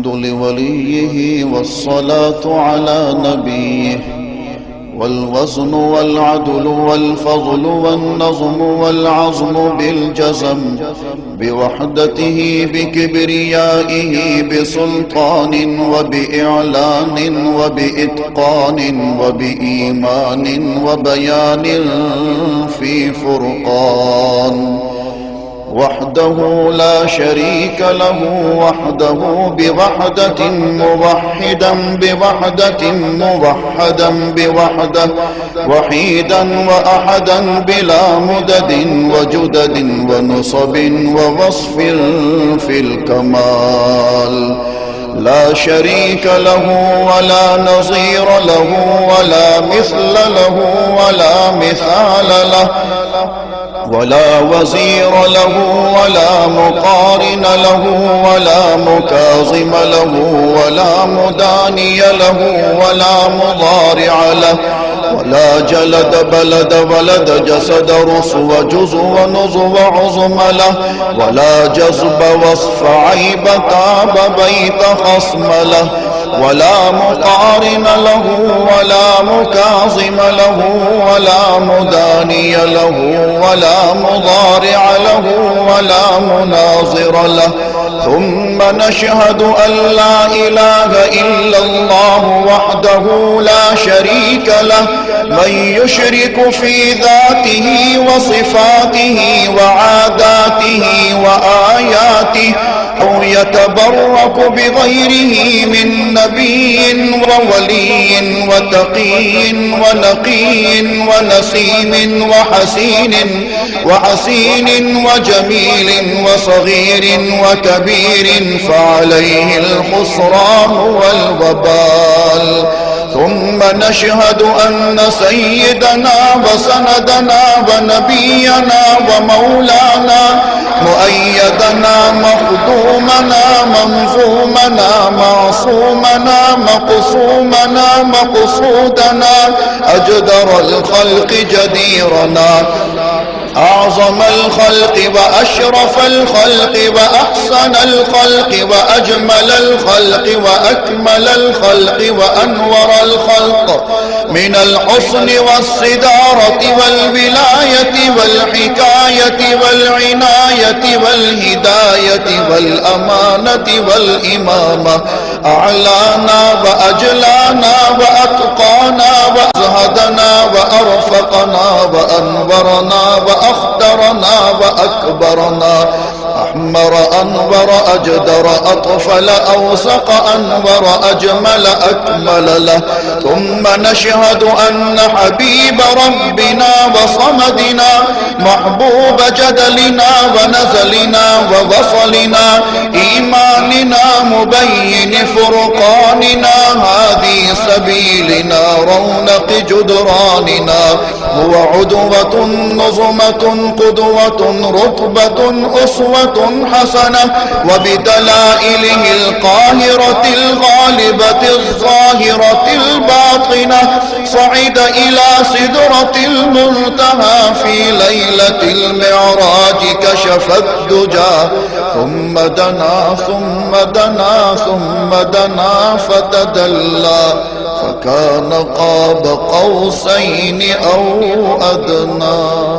الحمد لوليه والصلاة على نبيه والوزن والعدل والفضل والنظم والعظم بالجزم بوحدته بكبريائه بسلطان وبإعلان وبإتقان وبإيمان وبيان في فرقان وحده لا شريك له وحده بوحدة موحدا بوحدة موحدا بوحدة وحيدا وأحدا بلا مدد وجدد ونصب ووصف في الكمال لا شريك له ولا نظير له ولا مثل له ولا مثال له ولا وزير له ولا مقارن له ولا مكاظم له ولا مداني له ولا مضارع له ولا جلد بلد ولد جسد رسو جزو ونزو عظم له ولا جذب وصف عيب تاب بيت خصم له ولا مقارن له ولا مكاظم له ولا مداني له ولا مضارع له ولا مناظر له ثم نشهد أن لا إله إلا الله وحده لا شريك له من يشرك في ذاته وصفاته وعاداته وآياته أو يتبرك بغيره من نبي وولي وتقي ونقي ونسيم وحسين وجميل وصغير وكبير فعليه الخسران والوبال ثم نشهد أن سيدنا وسندنا ونبينا ومولانا مؤيدنا مخدومنا منظومنا معصومنا مقسومنا مقصودنا أجدر الخلق جديرنا أعظم الخلق وأشرف الخلق وأحسن الخلق وأجمل الخلق وأكمل الخلق وأنور الخلق من الحسن والصدارة والولاية والحكاية والعناية والهداية والأمانة والإمامة أعلانا وأجلانا وأتقانا وأزهدنا وأرفقنا وأنورنا وأخدرنا وأكبرنا أحمر أنور أجدر أطفل أوسق أنور أجمل أكمل له ثم نشهد أن حبيب ربنا وصمدنا محبوب جدلنا ونزلنا ووصلنا إيماننا مبين فرقاننا هذه سبيلنا رونق جدراننا هو عدوة نظمة قدوة رتبة أسوة حسنة وبدلائله القاهرة الغالبة الظاهرة الباطنة صعد إلى سدرة المنتهى في ليلة المعراج كشف الدجى ثم دنا ثم دنا ثم دنا فتدلى فكان قاب قوسين أو أدنى.